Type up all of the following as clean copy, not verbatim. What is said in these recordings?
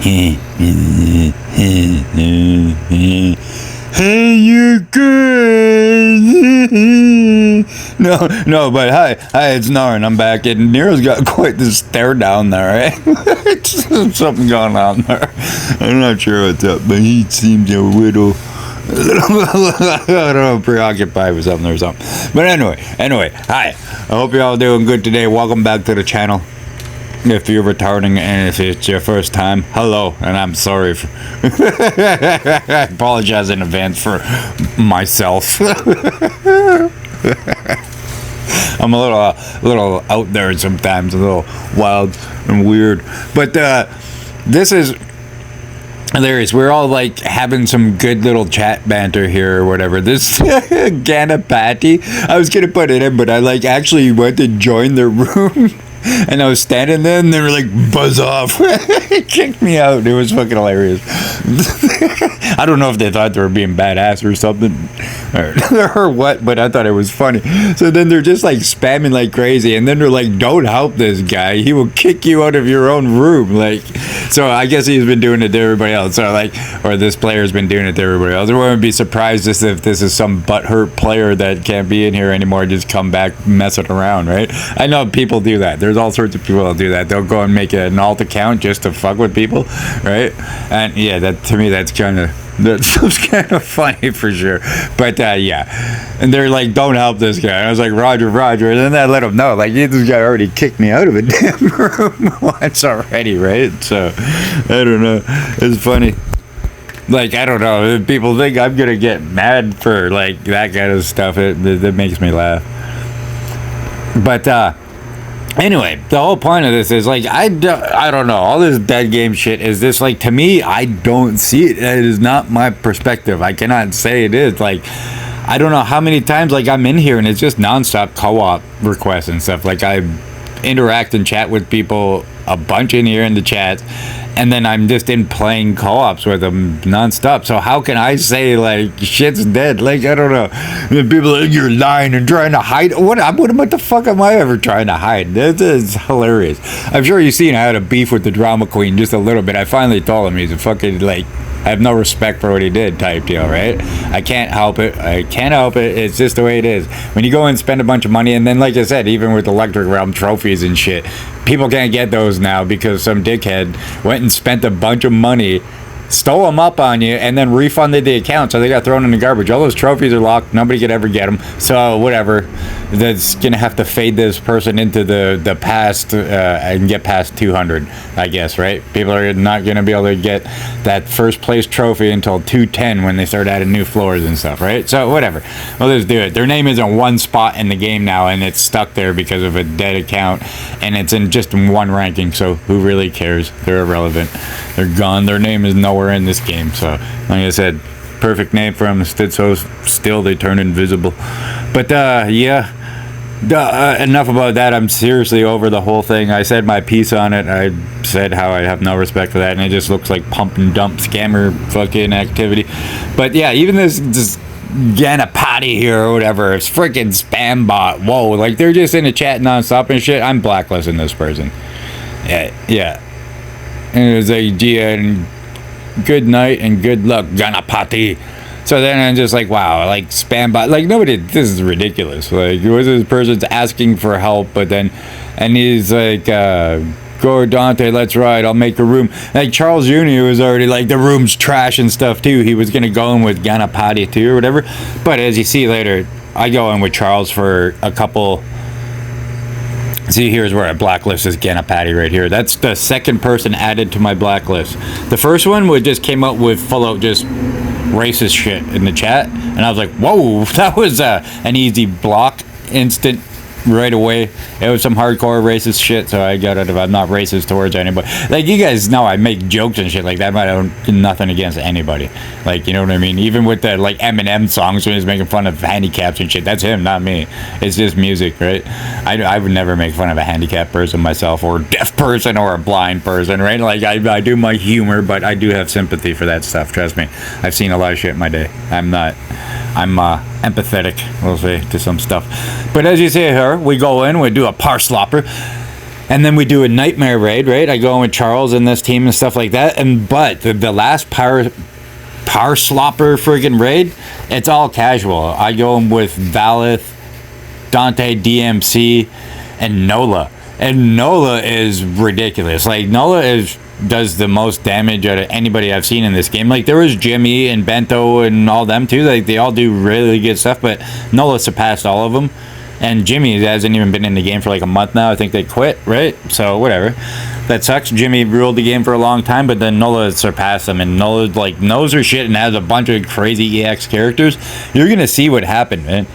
Hey, you good? No, but hi, it's Narn. I'm back, and Nero's got quite the stare down there, eh? Something going on there. I'm not sure what's up, but he seems a little I don't know, preoccupied with something or something. But anyway, hi. I hope you're all doing good today. Welcome back to the channel. If you're returning and if it's your first time, hello, and I'm sorry. I apologize in advance for myself. I'm a little out there sometimes, a little wild and weird. But this is hilarious. We're all like having some good little chat banter here or whatever. This Ganapati, I was gonna put it in, but I like actually went to join their room. And I was standing there, and they were like, buzz off. It kicked me out. It was fucking hilarious. I don't know if they thought they were being badass or something, or what, but I thought it was funny. So then they're just like spamming like crazy, and then they're like, don't help this guy. He will kick you out of your own room. Like, so I guess he's been doing it to everybody else. So like, or this player's been doing it to everybody else. I wouldn't be surprised if this is some butthurt player that can't be in here anymore, just come back messing around, right? I know people do that. There's all sorts of people that do that. They'll go and make an alt account just to fuck with people, right? And yeah, that to me, that's kind of funny for sure. But yeah, and they're like, don't help this guy. And I was like, Roger, and then I let him know, like, this guy already kicked me out of a damn room once already, right? So I don't know, it's funny. Like, I don't know, people think I'm gonna get mad for like that kind of stuff. It makes me laugh. But anyway, the whole point of this is like, I don't know, all this dead game shit is this, like, to me, I don't see it. It is not my perspective. I cannot say it is. Like, I don't know how many times like I'm in here and it's just nonstop co-op requests and stuff. Like, I interact and chat with people a bunch in here in the chat, and then I'm just in playing co-ops with them nonstop. So how can I say like shit's dead? Like, I don't know. And people are like, you're lying and trying to hide. What the fuck am I ever trying to hide? This is hilarious. I'm sure you've seen I had a beef with the drama queen just a little bit. I finally told him he's a fucking, like, I have no respect for what he did type deal, right? I can't help it. It's just the way it is. When you go and spend a bunch of money, and then, like I said, even with Electric Realm trophies and shit, people can't get those now because some dickhead went and spent a bunch of money, stole them up on you, and then refunded the account, so they got thrown in the garbage. All those trophies are locked. Nobody could ever get them. So whatever. That's gonna have to fade this person into the past and get past 200, I guess, right? People are not gonna be able to get that first place trophy until 210 when they start adding new floors and stuff, right? So whatever. Well, let's do it. Their name is in one spot in the game now, and it's stuck there because of a dead account, and it's in just one ranking. So who really cares? They're irrelevant. They're gone. Their name is nowhere in this game. So like I said, perfect name for them. Stood so still they turn invisible. But yeah, enough about that. I'm seriously over the whole thing. I said my piece on it. I said how I have no respect for that, and it just looks like pump and dump scammer fucking activity. But yeah, even this Ganapati here or whatever, it's freaking spam bot. Whoa, like they're just in a chat nonstop and shit. I'm blacklisting this person. Yeah. And it was like, and good night and good luck, Ganapati. So then I'm just like, wow, like spam bot, like nobody, this is ridiculous. Like, was this person's asking for help, but then, and he's like, go Dante, let's ride, I'll make a room. Like Charles Jr. was already like, the room's trash and stuff too. He was gonna go in with Ganapati too or whatever. But as you see later, I go in with Charles for a couple. See, here's where I blacklist this Ganapati right here. That's the second person added to my blacklist. The first one just came up with full out just racist shit in the chat, and I was like, whoa, that was an easy block, instant, right away. It was some hardcore racist shit, so I got it. If I'm not racist towards anybody, like you guys know, I make jokes and shit like that, but I don't do nothing against anybody. Like, you know what I mean? Even with the like Eminem songs when he's making fun of handicaps and shit, that's him, not me. It's just music, right? I would never make fun of a handicapped person myself, or a deaf person, or a blind person, right? Like I do my humor, but I do have sympathy for that stuff. Trust me, I've seen a lot of shit in my day. I'm empathetic, we'll say, to some stuff. But as you see here, we go in, we do a Parselopper, And then we do a nightmare raid, right? I go in with Charles and this team and stuff like that. But the last Parselopper friggin' raid, it's all casual. I go in with Valeth, Dante, DMC, and Nola. And Nola is ridiculous. Like, Nola does the most damage out of anybody I've seen in this game. Like, there was Jimmy and Bento and all them too. Like, they all do really good stuff, but Nola surpassed all of them. And Jimmy hasn't even been in the game for like a month now. I think they quit, right? So whatever. That sucks. Jimmy ruled the game for a long time, but then Nola surpassed him, and Nola like knows her shit and has a bunch of crazy EX characters. You're gonna see what happened, man.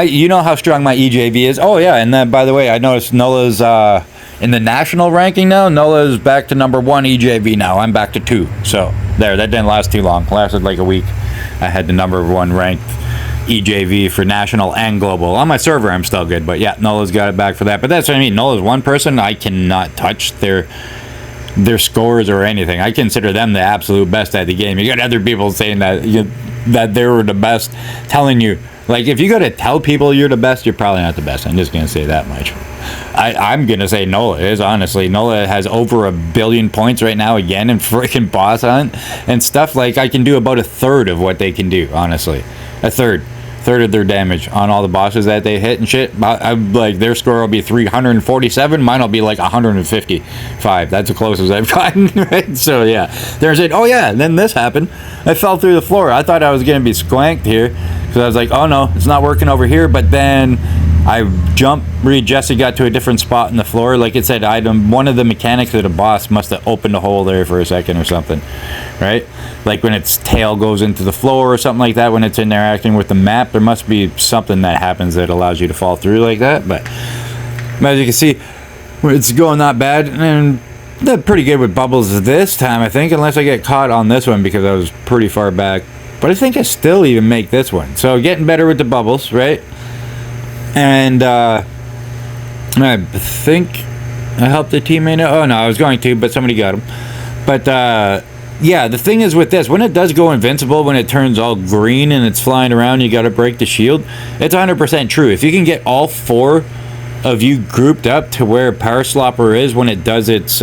You know how strong my EJV is. Oh yeah, and then by the way, I noticed Nola's in the national ranking now. Nola's back to number 1 EJV now. I'm back to 2. So there, that didn't last too long. It lasted like a week. I had the number 1 ranked EJV for national and global. On my server, I'm still good, but yeah, Nola's got it back for that. But that's what I mean. Nola's one person. I cannot touch their scores or anything. I consider them the absolute best at the game. You got other people saying that they were the best, telling you. Like, if you go to tell people you're the best, you're probably not the best. I'm just going to say that much. I'm going to say Nola is, honestly. Nola has over 1 billion points right now again in freaking boss hunt and stuff. Like, I can do about 1/3 of what they can do, honestly. 1/3 of their damage on all the bosses that they hit and shit. Like, their score will be 347. Mine will be like 155. That's the closest I've gotten, right? So, yeah. There's it. Oh, yeah. And then this happened. I fell through the floor. I thought I was going to be squanked here. Because I was like, oh, no, it's not working over here. But then I jumped, readjusted, got to a different spot in the floor. Like it said, one of the mechanics of the boss must have opened a hole there for a second or something, right? Like when its tail goes into the floor or something like that, when it's interacting with the map, there must be something that happens that allows you to fall through like that. But as you can see, it's going not bad, and they're pretty good with bubbles this time, I think, unless I get caught on this one because I was pretty far back. But I think I still even make this one. So getting better with the bubbles, right? And I think I helped the teammate out. Oh, no, I was going to, but somebody got him. But, yeah, the thing is with this, when it does go invincible, when it turns all green and it's flying around, you got to break the shield. It's 100% true. If you can get all 4 of you grouped up to where Parselopper is when it does its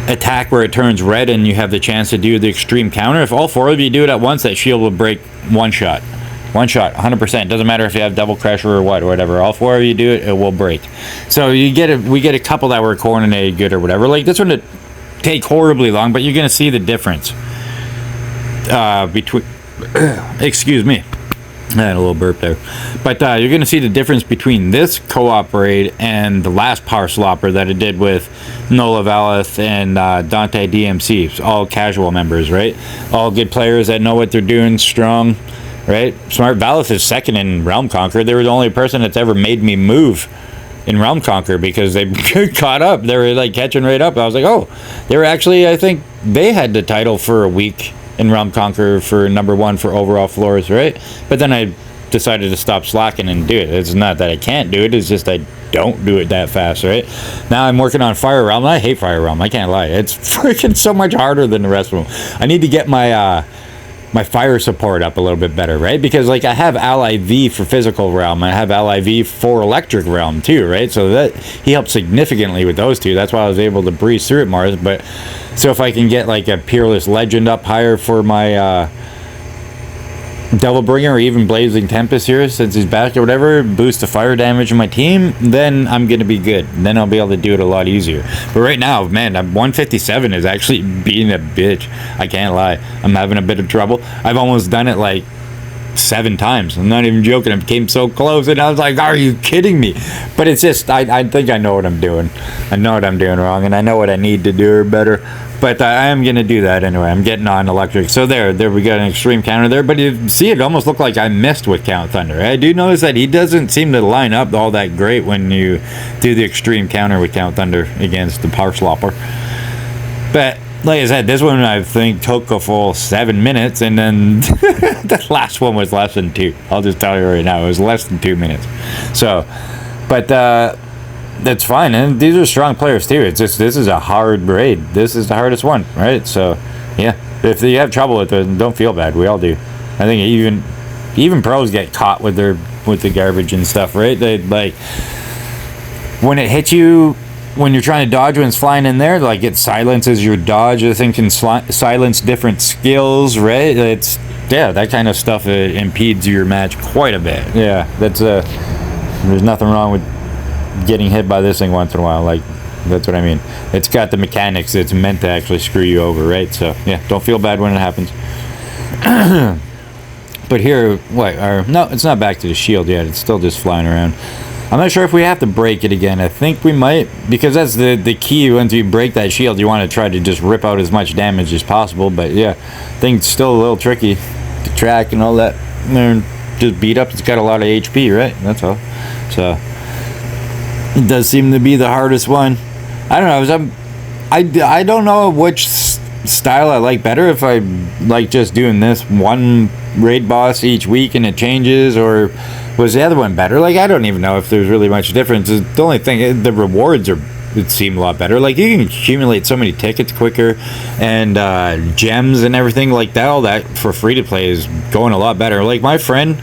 attack where it turns red and you have the chance to do the extreme counter, if all 4 of you do it at once, that shield will break one shot. One shot, 100%. Doesn't matter if you have double crusher or whatever. All 4 of you do it, it will break. So we get a couple that were coordinated good or whatever. Like this one would take horribly long, but you're gonna see the difference between. Excuse me, I had a little burp there. But you're gonna see the difference between this co-op raid and the last Parselopper that it did with Nola Valeth and Dante DMC. All casual members, right? All good players that know what they're doing, strong. Right? Smart. Valeth is second in Realm Conquer. They were the only person that's ever made me move in Realm Conquer because they caught up. They were like catching right up. I was like, oh, they were actually, I think they had the title for a week in Realm Conquer for number 1 for overall floors, right? But then I decided to stop slacking and do it. It's not that I can't do it, it's just I don't do it that fast, right? Now I'm working on Fire Realm. I hate Fire Realm, I can't lie. It's freaking so much harder than the rest of them. I need to get my fire support up a little bit better, right? Because like I have Ally V for physical realm, I have Ally V for electric realm too, right? So that he helped significantly with those two. That's why I was able to breeze through it more. But so if I can get like a Peerless Legend up higher for my Devilbringer or even Blazing Tempest here, since he's back or whatever, boost the fire damage in my team, then I'm gonna be good. Then I'll be able to do it a lot easier. But right now, man, 157 is actually being a bitch. I can't lie. I'm having a bit of trouble. I've almost done it like 7 times. I'm not even joking. I came so close and I was like, are you kidding me? But it's just, I think I know what I'm doing. I know what I'm doing wrong and I know what I need to do better. But I am going to do that anyway. I'm getting on electric. So there we got an extreme counter there. But you see, it almost looked like I missed with Count Thunder. I do notice that he doesn't seem to line up all that great when you do the extreme counter with Count Thunder against the Parselopper. But like I said, this one I think took a full 7 minutes. And then the last one was less than 2. I'll just tell you right now. It was less than 2 minutes. So, but that's fine, and these are strong players too. It's just, this is a hard raid. This is the hardest one, right? So yeah, if you have trouble with it, don't feel bad. We all do. I think even pros get caught with the garbage and stuff, right? They like when it hits you, when you're trying to dodge when it's flying in there, like it silences your dodge. The thing can silence different skills, right? It's, yeah, that kind of stuff, it impedes your match quite a bit. Yeah, that's there's nothing wrong with getting hit by this thing once in a while. Like, that's what I mean. It's got the mechanics. It's meant to actually screw you over, right? So yeah, don't feel bad when it happens. But here, what? No, it's not back to the shield yet. It's still just flying around. I'm not sure if we have to break it again. I think we might, because that's the key. Once you break that shield, you want to try to just rip out as much damage as possible. But yeah, I think it's still a little tricky to track and all that. And just beat up. It's got a lot of HP, right? That's all. So it does seem to be the hardest one. I don't know. I don't know which style I like better. If I like just doing this one raid boss each week and it changes, or was the other one better? Like, I don't even know if there's really much difference. The only thing, the rewards it seem a lot better. Like, you can accumulate so many tickets quicker, and gems and everything like that. All that for free to play is going a lot better. Like, my friend,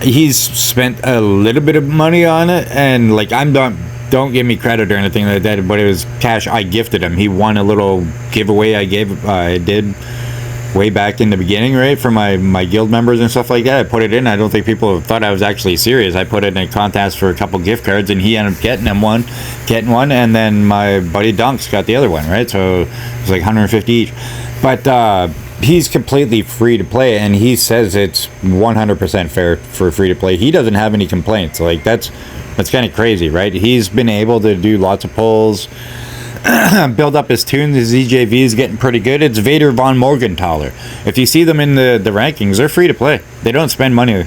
he's spent a little bit of money on it, and like, don't give me credit or anything like that, but it was cash I gifted him. He won a little giveaway I did way back in the beginning, right, for my guild members and stuff like that. I put it in. I don't think people thought I was actually serious. I put it in a contest for a couple gift cards, and he ended up getting one, and then my buddy Dunks got the other one, right? So it was like 150 each. But he's completely free to play, and he says it's 100% fair for free to play. He doesn't have any complaints. Like, that's kind of crazy, right? He's been able to do lots of pulls, build up his tunes. His EJV is getting pretty good. It's Vader von Morgenthaler. If you see them in the rankings, they're free to play. They don't spend money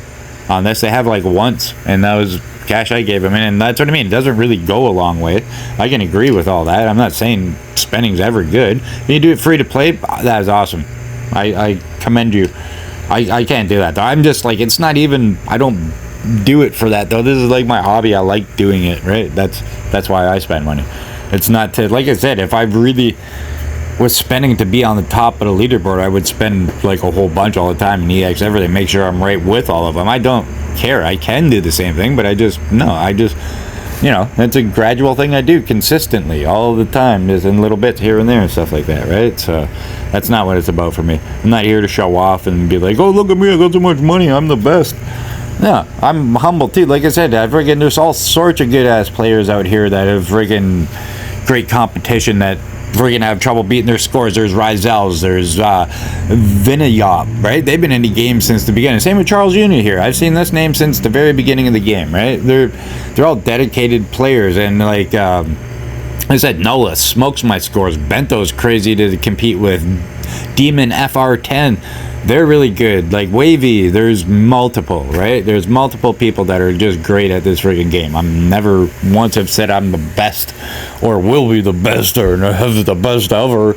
on this. They have like once, and that was cash I gave him. And that's what I mean. It doesn't really go a long way. I can agree with all that. I'm not saying spending's ever good. When you do it free to play, that is awesome. I commend you. I can't do that though. I'm just like, it's not even, I don't do it for that though. This is like my hobby. I like doing it, right? That's why I spend money. It's not to, like I said, if I really was spending to be on the top of the leaderboard, I would spend like a whole bunch all the time in EX everything, make sure I'm right with all of them. I don't care. I can do the same thing, but I just you know, it's a gradual thing I do consistently all the time, just in little bits here and there and stuff like that, right? So that's not what it's about for me. I'm not here to show off and be like, oh, look at me, I got so much money, I'm the best. Yeah, I'm humble too. Like I said, there's all sorts of good ass players out here that have friggin' great competition that friggin' have trouble beating their scores. There's Rizels, there's Vinayop, right? They've been in the game since the beginning. Same with Charles Jr. here. I've seen this name since the very beginning of the game, right? They're all dedicated players, and like I said, Nola smokes my scores. Bento's crazy to compete with. Demon FR10, they're really good. Like Wavy, there's multiple, right? There's multiple people that are just great at this friggin' game. I'm never once have said I'm the best or will be the best or have the best ever.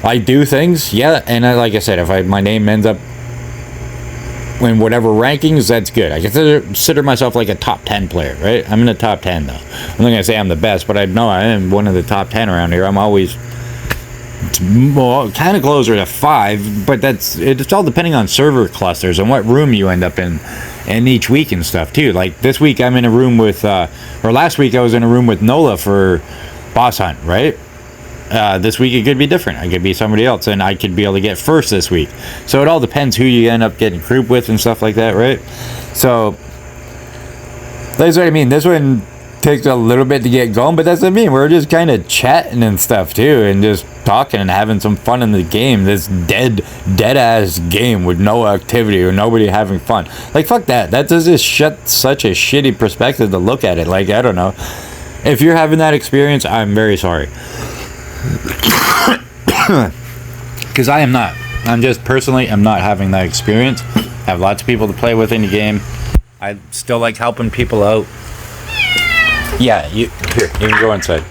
I do things, yeah, and like I said, if my name ends up in whatever rankings, that's good. I consider myself like a top 10 player, right? I'm in the top 10 though. I'm not gonna say I'm the best, but I know I am one of the top 10 around here. I'm always kind of closer to 5, but it's all depending on server clusters and what room you end up in each week and stuff too. Like this week I'm in a room with or last week I was in a room with Nola for boss hunt, right? This week it could be different. I could be somebody else and I could be able to get first this week. So it all depends who you end up getting grouped with and stuff like that, right? So that's what I mean. This one takes a little bit to get going, but that's what I mean. We're just kind of chatting and stuff too, and just talking and having some fun in the game. This dead ass game with no activity or nobody having fun. Like, fuck that. That does just such a shitty perspective to look at it. Like, I don't know. If you're having that experience, I'm very sorry. Because I am not. I'm just personally, I'm not having that experience. I have lots of people to play with in the game. I still like helping people out. Yeah, you can go inside.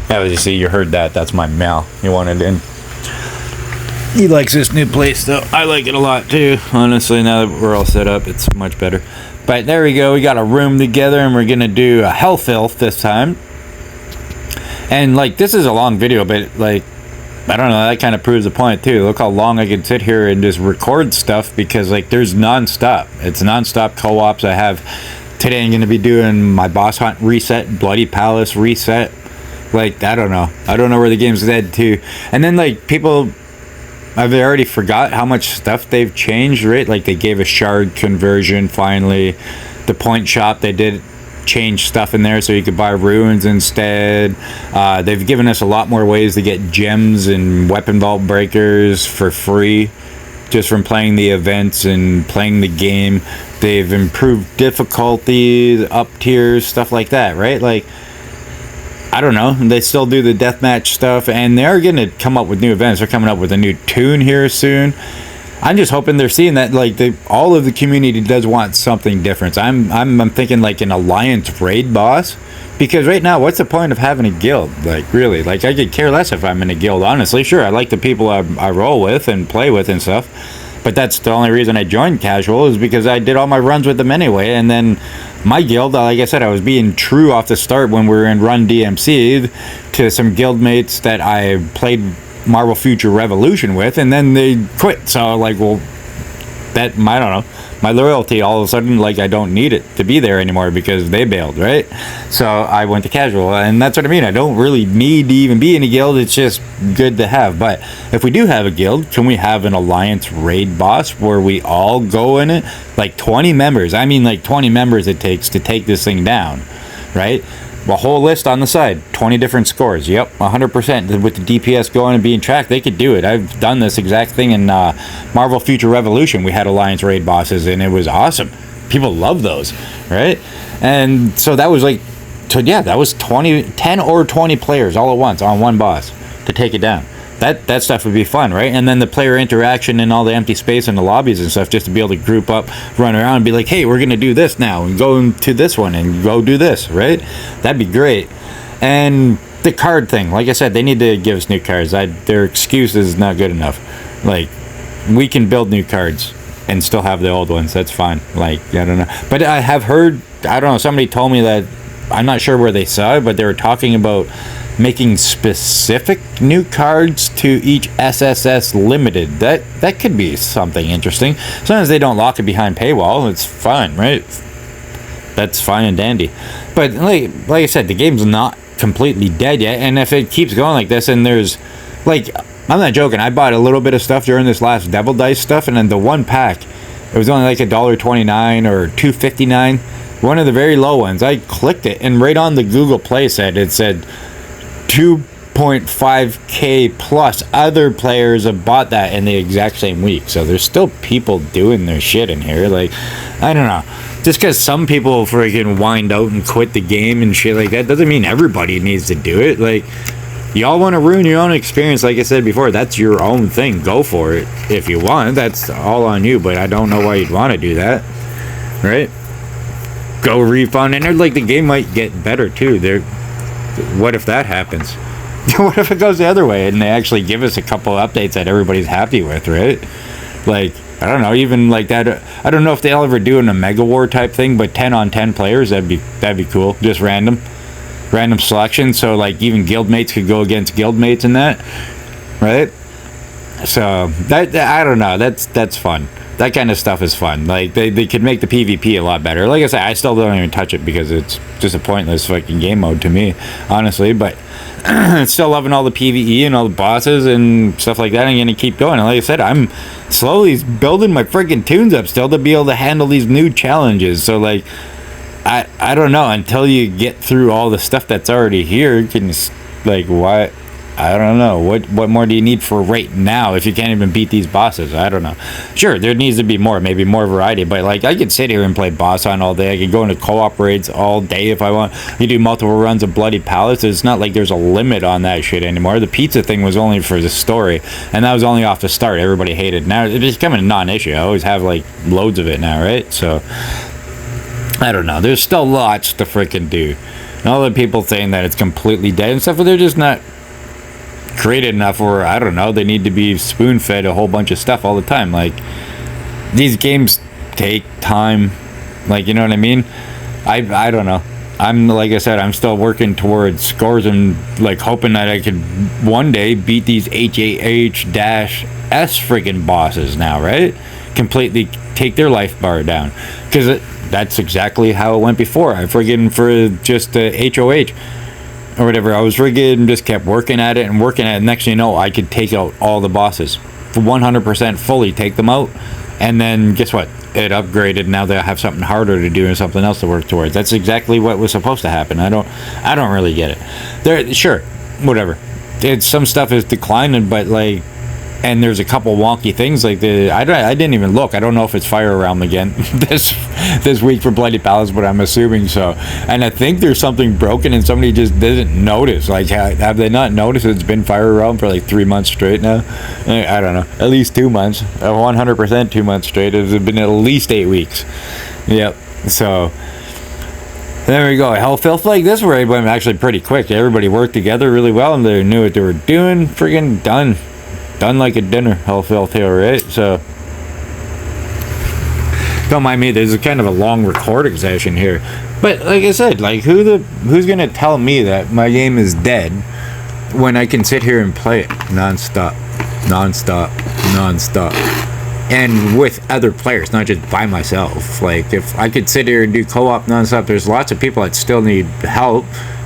Yeah, you see, you heard that. That's my Mal. He wanted in. He likes this new place, though. I like it a lot, too. Honestly, now that we're all set up, it's much better. But there we go. We got a room together, and we're going to do a Hell Filth this time. And, like, this is a long video, but, like, I don't know. That kind of proves the point, too. Look how long I can sit here and just record stuff because, like, there's non-stop. It's non-stop co-ops. I have today I'm going to be doing my boss hunt reset, Bloody Palace reset. Like, I don't know where the game's headed to. And then, like, people, I've already forgot how much stuff they've changed, right? Like, they gave a shard conversion finally. The point shop, they did change stuff in there so you could buy runes instead. They've given us a lot more ways to get gems and weapon vault breakers for free just from playing the events and playing the game. They've improved difficulty, up tiers, stuff like that, right? Like, I don't know. They still do the deathmatch stuff, and they're going to come up with new events. They're coming up with a new tune here soon. I'm just hoping they're seeing that, like, all of the community does want something different. I'm thinking like an alliance raid boss, because right now, what's the point of having a guild? Like, really, like, I could care less if I'm in a guild. Honestly, sure, I like the people I roll with and play with and stuff, but that's the only reason I joined casual, is because I did all my runs with them anyway. And then my guild, like I said, I was being true off the start when we were in Run DMC to some guild mates that I played Marvel Future Revolution with, and then they quit. So, like, well, that, I don't know, my loyalty all of a sudden, like, I don't need it to be there anymore because they bailed, right? So I went to casual, and that's what I mean. I don't really need to even be in a guild. It's just good to have. But if we do have a guild, can we have an alliance raid boss where we all go in it? Like 20 members. I mean, like 20 members it takes to take this thing down, right? A whole list on the side, 20 different scores. Yep, 100%. With the DPS going and being tracked, they could do it. I've done this exact thing in Marvel Future Revolution. We had Alliance raid bosses, and it was awesome. People love those, right? And so that was like, that was 10 or 20 players all at once on one boss to take it down. That stuff would be fun, right? And then the player interaction and all the empty space in the lobbies and stuff, just to be able to group up, run around and be like, hey, we're going to do this now, and go to this one and go do this, right? That'd be great. And the card thing, like I said, they need to give us new cards. Their excuse is not good enough. Like, we can build new cards and still have the old ones. That's fine. Like, I don't know. But I have heard, I don't know, somebody told me that, I'm not sure where they saw it, but they were talking about making specific new cards to each SSS limited. That could be something interesting. Sometimes they don't lock it behind paywall. It's fine, right? That's fine and dandy. But like I said, the game's not completely dead yet, and if it keeps going like this, and there's, like, I'm not joking, I bought a little bit of stuff during this last Devil Dice stuff, and then the one pack, it was only like $1.29 or $2.59, one of the very low ones. I clicked it, and right on the Google Play it said 2.5k plus other players have bought that in the exact same week. So there's still people doing their shit in here. Like, I don't know, just because some people freaking wind out and quit the game and shit like that doesn't mean everybody needs to do it. Like, y'all want to ruin your own experience, like I said before, that's your own thing. Go for it if you want. That's all on you, but I don't know why you'd want to do that, right? Go refund, and like, the game might get better too. What if that happens? What if it goes the other way and they actually give us a couple updates that everybody's happy with, right? Like, I don't know, even like that. I don't know if they'll ever do a Mega War type thing, but 10 on 10 players, that'd be cool. Just random selection, so like even guildmates could go against guildmates and that, right? So that I don't know, that's fun. That kind of stuff is fun. Like, they could make the PvP a lot better. Like I said, I still don't even touch it because it's just a pointless fucking game mode to me, honestly. But still loving all the PvE and all the bosses and stuff like that. I'm going to keep going. And like I said, I'm slowly building my freaking tunes up still to be able to handle these new challenges. So, like, I don't know. Until you get through all the stuff that's already here, you can, like, what? I don't know. What more do you need for right now if you can't even beat these bosses? I don't know. Sure, there needs to be more, maybe more variety, but like, I could sit here and play boss hunt all day. I could go into co-op raids all day if I want. You do multiple runs of Bloody Palace. It's not like there's a limit on that shit anymore. The pizza thing was only for the story, and that was only off the start. Everybody hated it. Now it's becoming a non-issue. I always have like loads of it now, right? So I don't know. There's still lots to freaking do. And all the people saying that it's completely dead and stuff, but they're just not created enough, or I don't know, they need to be spoon-fed a whole bunch of stuff all the time. Like, these games take time, like, you know what I mean? I don't know. I'm, like I said, I'm still working towards scores and like hoping that I could one day beat these HAH-S friggin' bosses now, right? Completely take their life bar down, because that's exactly how it went before. I friggin' for just the HOH or whatever, I was friggin' just kept working at it and working at it. Next thing you know, I could take out all the bosses 100% fully, take them out, and then guess what? It upgraded. Now they have something harder to do and something else to work towards. That's exactly what was supposed to happen. I don't really get it. There, sure, whatever. Some stuff is declining, but like, and there's a couple wonky things like I didn't even look. I don't know if it's Fire Realm again this week for Bloody Palace, but I'm assuming so. And I think there's something broken and somebody just didn't notice. Like, have they not noticed it's been Fire Realm for like 3 months straight now? I don't know. At least 2 months. 100% 2 months straight. It's been at least 8 weeks. Yep. So there we go. Hell Filth like this where it went actually pretty quick. Everybody worked together really well and they knew what they were doing. Friggin' done like a dinner. Hell Filth here, right? So don't mind me, there's a kind of a long recording session here, but like I said, like who's gonna tell me that my game is dead when I can sit here and play it non-stop and with other players, not just by myself. Like, if I could sit here and do co-op non-stop, there's lots of people that still need help.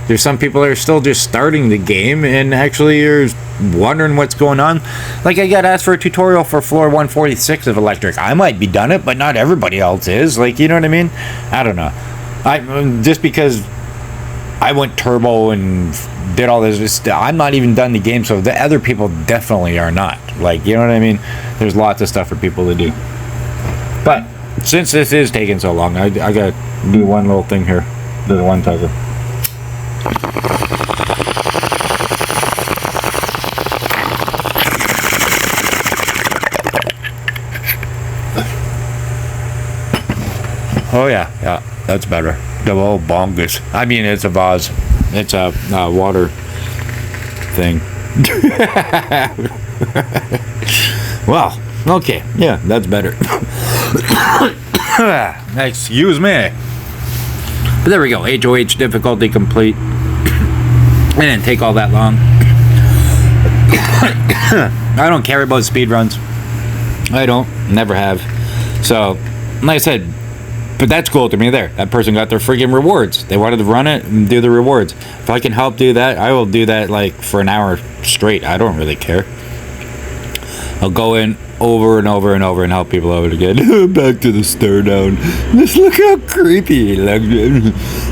There's some people that are still just starting the game and actually are wondering what's going on. Like, I got asked for a tutorial for floor 146 of electric. I might be done it, but not everybody else is. Like, you know what I mean? I don't know. Just because I went turbo and did all this, I'm not even done the game, so the other people definitely are not. Like, you know what I mean? There's lots of stuff for people to do. But since this is taking so long, I gotta do one little thing here. Do the one tiger. Oh yeah, that's better. The old bongus. I mean, it's a vase. It's a water thing. Well, okay, yeah, that's better. Excuse me. But there we go. HOH difficulty complete. It didn't take all that long. I don't care about speed runs. I don't. Never have. So, like I said, but that's cool to me there. That person got their freaking rewards. They wanted to run it and do the rewards. If I can help do that, I will do that like for an hour straight. I don't really care. I'll go in over and over and over and help people out again. Back to the stir down. Just look how creepy he looks.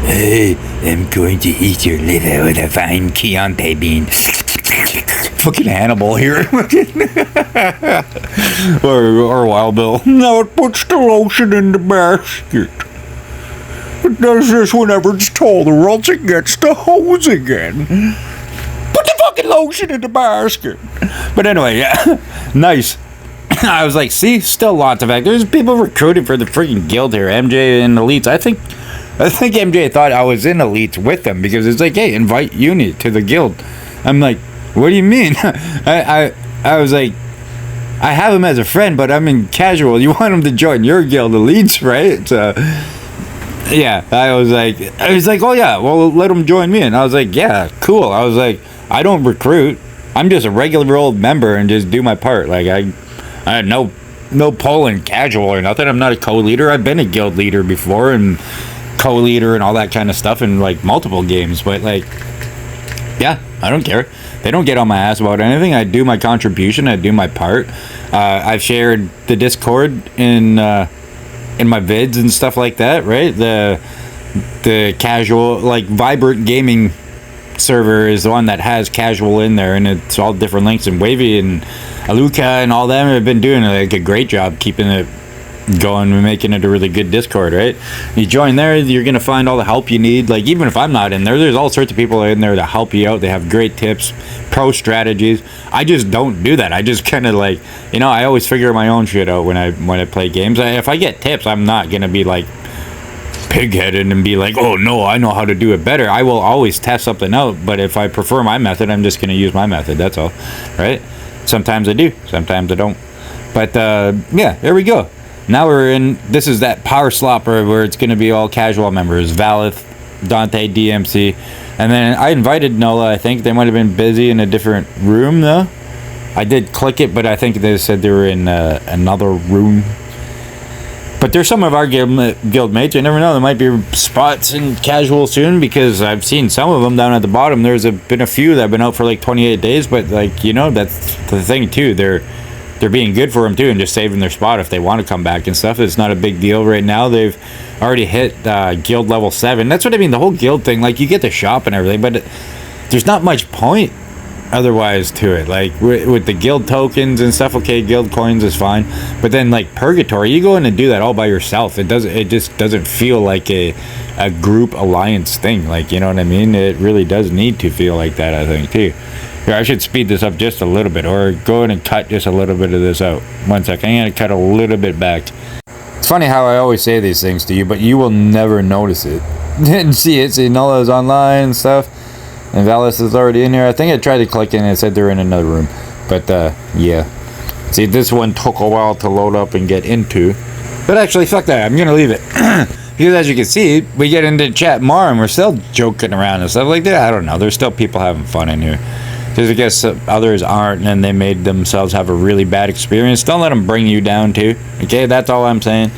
Hey, I'm going to eat your liver with a fine Chianti bean. Fucking Hannibal here. or Wild Bill. Now it puts the lotion in the basket. It does this whenever it's told, or else it gets the hose again. Put the fucking lotion in the basket. But anyway, yeah. Nice. I was like, see, still lots of actors. There's people recruiting for the freaking guild here. MJ and Elites. I think MJ thought I was in Elites with them because it's like, hey, invite Uni to the guild. I'm like, what do you mean? I was like, I have him as a friend, but I'm in casual. You want him to join your guild, Elites, right? So, yeah, I was like, oh yeah, well, let him join me. And I was like, yeah, cool. I was like, I don't recruit. I'm just a regular old member and just do my part. Like, I had no pull in casual or nothing. I'm not a co-leader. I've been a guild leader before and co-leader and all that kind of stuff in like multiple games. But like, yeah, I don't care. They don't get on my ass about anything. I do my contribution. I do my part. I've shared the Discord in my vids and stuff like that, right? The casual, like, Vibrant Gaming server is the one that has casual in there, and it's all different links. And Wavy and Aluka and all them have been doing like a great job keeping it going and making it a really good Discord, right? You join there, you're gonna find all the help you need. Like, even if I'm not in there, there's all sorts of people in there to help you out. They have great tips, pro strategies. I just don't do that. I just kind of like, you know, I always figure my own shit out when I play games. If I get tips, I'm not gonna be like pig-headed and be like, oh no, I know how to do it better. I will always test something out, but if I prefer my method, I'm just gonna use my method. That's all, right? Sometimes I do, sometimes I don't. But yeah, there we go. Now we're in, this is that Parselopper where it's going to be all casual members. Valith, Dante, DMC. And then I invited Nola, I think. They might have been busy in a different room, though. I did click it, but I think they said they were in another room. But there's some of our guild mates. You never know. There might be spots in casual soon, because I've seen some of them down at the bottom. Been a few that have been out for like 28 days. But like, you know, that's the thing too. They're being good for them too, and just saving their spot if they want to come back and stuff. It's not a big deal right now. They've already hit guild level 7. That's what I mean. The whole guild thing, like, you get the shop and everything, but there's not much point otherwise to it. Like with the guild tokens and stuff, okay, guild coins is fine, but then like purgatory, you go in and do that all by yourself. It just doesn't feel like a group alliance thing. Like, you know what I mean? It really does need to feel like that, I think, too. Here, I should speed this up just a little bit, or go in and cut just a little bit of this out. 1 second. I'm gonna cut a little bit back. It's funny how I always say these things to you, but you will never notice it. Didn't see it. See, Nola's online and stuff. And Valis is already in here. I think I tried to click in and it said they're in another room. But, yeah. See, this one took a while to load up and get into. But actually, fuck that. I'm going to leave it. Because as you can see, we get into chat more and we're still joking around and stuff like that. I don't know. There's still people having fun in here. Because I guess others aren't, and they made themselves have a really bad experience. Don't let them bring you down, too. Okay? That's all I'm saying.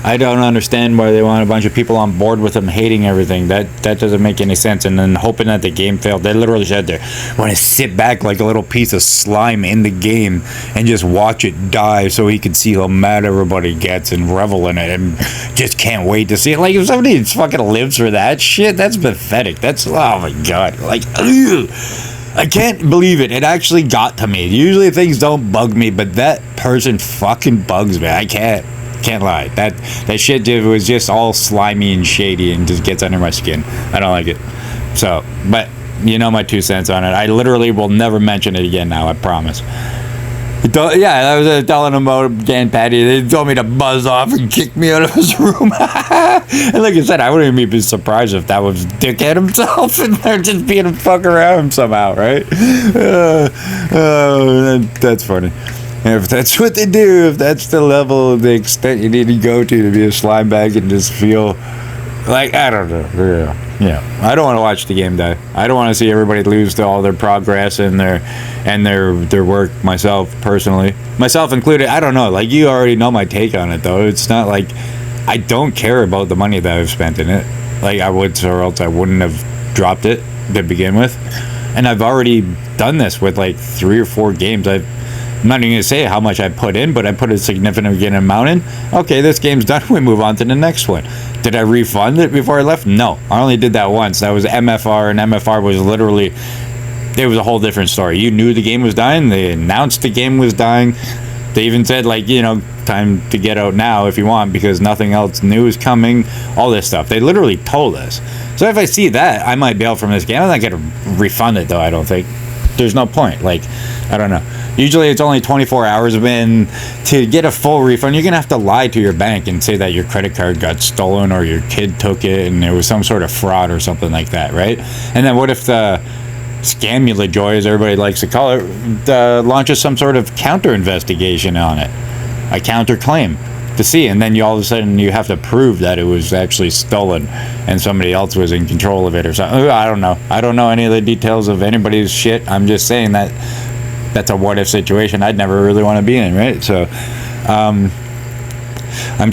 I don't understand why they want a bunch of people on board with them hating everything. That doesn't make any sense. And then hoping that the game failed. They literally said they want to sit back like a little piece of slime in the game and just watch it die so he can see how mad everybody gets and revel in it and just can't wait to see it. Like, if somebody fucking lives for that shit, that's pathetic. That's, oh my god. Like, ugh. I can't believe it. It actually got to me. Usually things don't bug me, but that person fucking bugs me. I can't lie. That shit was just all slimy and shady and just gets under my skin. I don't like it. So, but you know my 2 cents on it. I literally will never mention it again now, I promise. Yeah, I was telling him about Dan Patty. They told me to buzz off and kick me out of his room. And like I said, I wouldn't even be surprised if that was Dickhead himself and they're just being a fuck around somehow, right? That's funny. If that's what they do, if that's the level, the extent you need to go to be a slime bag and just feel like, I don't know. Yeah. I don't want to watch the game die. I don't want to see everybody lose to all their progress and their work, myself personally. Myself included. I don't know. Like, you already know my take on it, though. It's not like I don't care about the money that I've spent in it. Like, I would, or else I wouldn't have dropped it to begin with. And I've already done this with like 3 or 4 games. I'm not even going to say how much I put in, but I put a significant amount in. Okay, this game's done. We move on to the next one. Did I refund it before I left? No. I only did that once. That was MFR, and MFR was literally, it was a whole different story. You knew the game was dying. They announced the game was dying. They even said, like, you know, time to get out now if you want, because nothing else new is coming. All this stuff. They literally told us. So if I see that, I might bail from this game. I'm not going to refund it, though, I don't think. There's no point. Like, I don't know. Usually it's only 24 hours in. To get a full refund, you're going to have to lie to your bank and say that your credit card got stolen or your kid took it and it was some sort of fraud or something like that, right? And then what if the Scamula Joy, as everybody likes to call it, launches some sort of counter investigation on it? A counter claim to see, and then you all of a sudden you have to prove that it was actually stolen and somebody else was in control of it or something. I don't know any of the details of anybody's shit. I'm just saying that that's a what if situation I'd never really want to be in, right? So I'm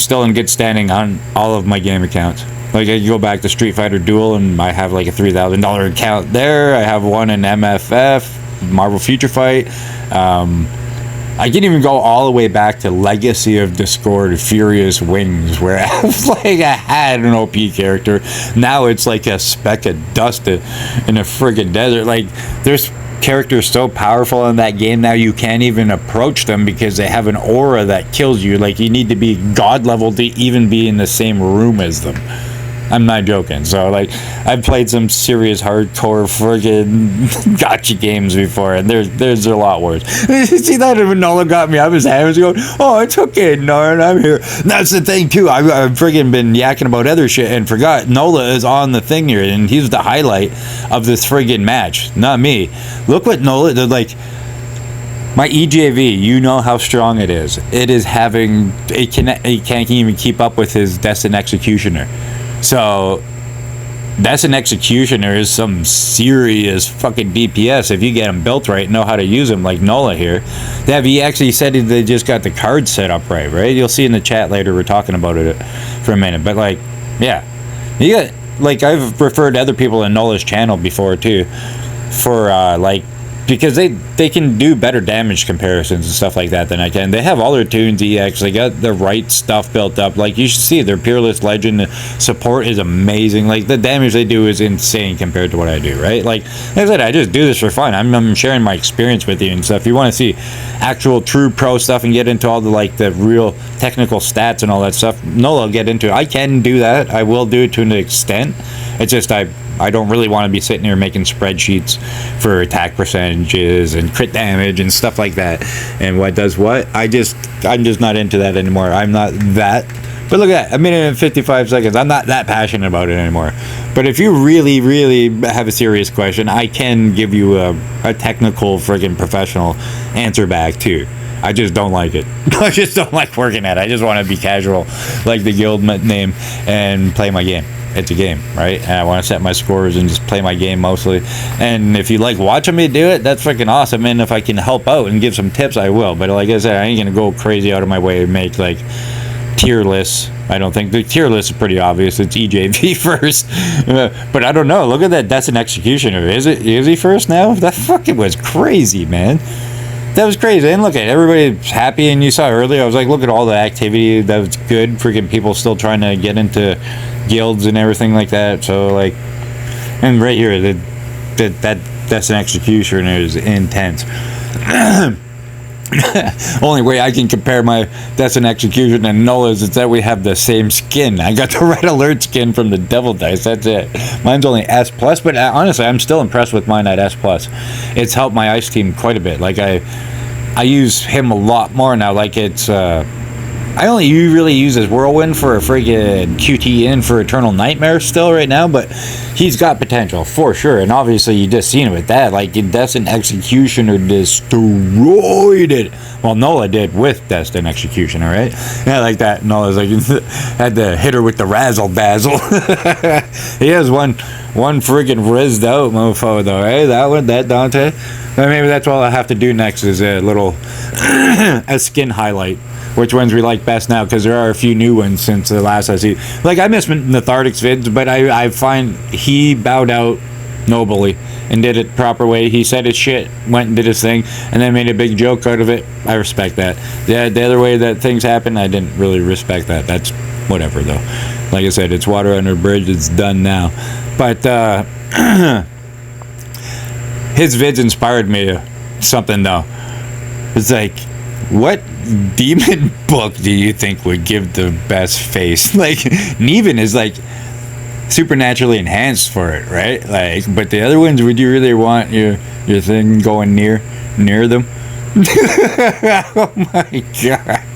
still in good standing on all of my game accounts. Like, I go back to Street Fighter Duel and I have like a $3,000 account there. I have one in MFF, Marvel Future Fight. I can even go all the way back to Legacy of Discord, Furious Wings, where I had an OP character. Now it's like a speck of dust in a friggin' desert. Like, there's characters so powerful in that game now you can't even approach them because they have an aura that kills you. Like, you need to be god level to even be in the same room as them. I'm not joking. So, like, I've played some serious hardcore friggin' gotcha games before, and there's a lot worse. See that when Nola got me up his hands going, oh, it's okay, Norn, I'm here. And that's the thing, too. I've friggin' been yakking about other shit and forgot Nola is on the thing here, and he's the highlight of this friggin' match, not me. Look what Nola did, like, my EJV, you know how strong it is. It is having, it can't even keep up with his Destined Executioner. So that's an executioner is some serious fucking DPS if you get them built right, know how to use them, like Nola here. Yeah, he actually said they just got the cards set up right? You'll see in the chat later, we're talking about it for a minute, but like, yeah, you got, like, I've referred to other people in Nola's channel before too, for like, because they can do better damage comparisons and stuff like that than I can. They have all their tunes EX, they got the right stuff built up. Like, you should see their Peerless Legend support is amazing. Like, the damage they do is insane compared to what I do, right? Like I said, I just do this for fun. I'm sharing my experience with you and stuff. If you want to see actual true pro stuff and get into all the, like, the real technical stats and all that stuff, Nola will get into it. I can do that. I will do it to an extent. It's just I don't really want to be sitting here making spreadsheets for attack percentages and crit damage and stuff like that, and what does what. I'm just not into that anymore. I'm not that. But look at that, a minute and 55 seconds. I'm not that passionate about it anymore. But if you really have a serious question, I can give you a technical friggin' professional answer back too. I just don't like it. I just don't like working at it. I just want to be casual, like the guild name, and play my game. It's a game, right? And I want to set my scores and just play my game mostly. And if you like watching me do it, that's freaking awesome. And if I can help out and give some tips, I will. But like I said, I ain't gonna go crazy out of my way and make like tier lists. I don't think the tier list is pretty obvious. It's EJV first, but I don't know. Look at that. That's an executioner. Is he first now? That fucking was crazy, man. That was crazy. And look at everybody's happy. And you saw earlier, I was like, look at all the activity. That was good. Freaking people still trying to get into guilds and everything like that. So like, and right here, that's an executioner is intense. Only way I can compare my that's an execution and Nola's is that we have the same skin. I got the red alert skin from the Devil Dice. That's it. Mine's only S plus, but honestly, I'm still impressed with mine at S plus. It's helped my ice team quite a bit. Like I use him a lot more now. Like it's I only really use his Whirlwind for a friggin' QT in for Eternal Nightmare still right now, but he's got potential for sure. And obviously, you just seen it with that. Like, Destined Executioner destroyed it. Well, Nola did with Destined Executioner, right? Yeah, like that. Nola's like, had to hit her with the Razzle Dazzle. He has one friggin' rizzed out mofo, though, right? That one, that Dante. Maybe that's all I have to do next is a little a skin highlight. Which ones we like best now, because there are a few new ones since the last I see. Like, I miss Nathartic's vids, but I find he bowed out nobly and did it proper way. He said his shit, went and did his thing, and then made a big joke out of it. I respect that. The other way that things happen, I didn't really respect that. That's whatever, though. Like I said, it's water under a bridge. It's done now. But his vids inspired me to something, though. It's like, what demon book do you think would give the best face? Like, Neven is like supernaturally enhanced for it, right? Like, but the other ones, would you really want your thing going near them? Oh my god.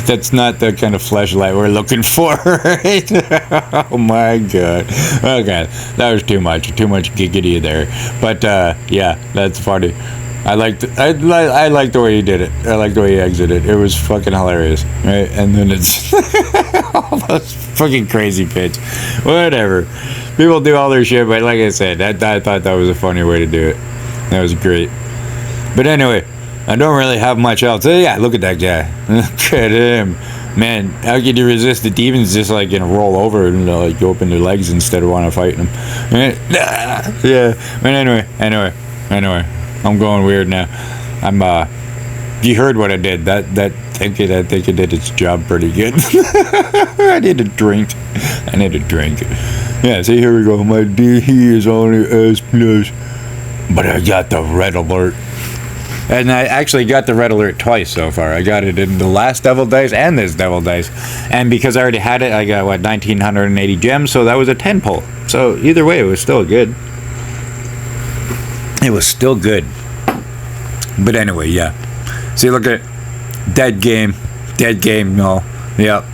That's not the kind of fleshlight we're looking for, right? Oh my god. Okay, that was too much giggity there. But yeah, that's funny. I liked the way he did it. I liked the way he exited. It was fucking hilarious, right? And then it's all those fucking crazy pitch. Whatever. People do all their shit, but like I said, I thought that was a funny way to do it. That was great. But anyway, I don't really have much else. Yeah, look at that guy. Look at him. Man, how could you resist the demons just like roll over and like open their legs instead of want to fight them? Right? Yeah. But anyway. I'm going weird now. You heard what I did. I think it did its job pretty good. I need a drink. Yeah, see, here we go. My DE is only S+. But I got the red alert. And I actually got the red alert twice so far. I got it in the last Devil Dice and this Devil Dice. And because I already had it, I got, 1,980 gems, so that was a 10 pull. So either way, it was still good. It was still good. But anyway, yeah. See, look at dead game, no. Yep.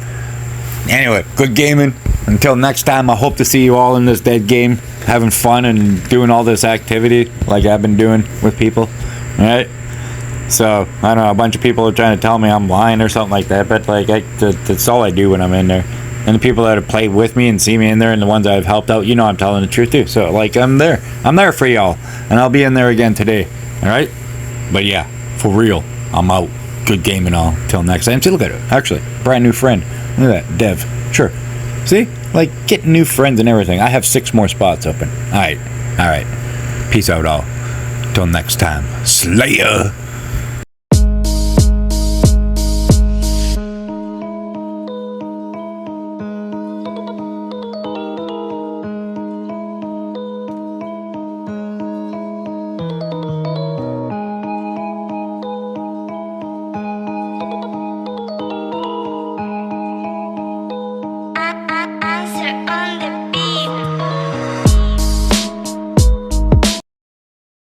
Anyway, good gaming. Until next time, I hope to see you all in this dead game, having fun and doing all this activity like I've been doing with people. Alright? So, I don't know, a bunch of people are trying to tell me I'm lying or something like that, but like, that's all I do when I'm in there. And the people that have played with me and see me in there and the ones that I've helped out, I'm telling the truth too. So, like, I'm there for y'all. And I'll be in there again today. All right? But yeah, for real, I'm out. Good game and all. Till next time. See, look at it. Actually, brand new friend. Look at that. Dev. Sure. See? Like, getting new friends and everything. I have 6 more spots open. All right. Peace out, all. Till next time. Slayer.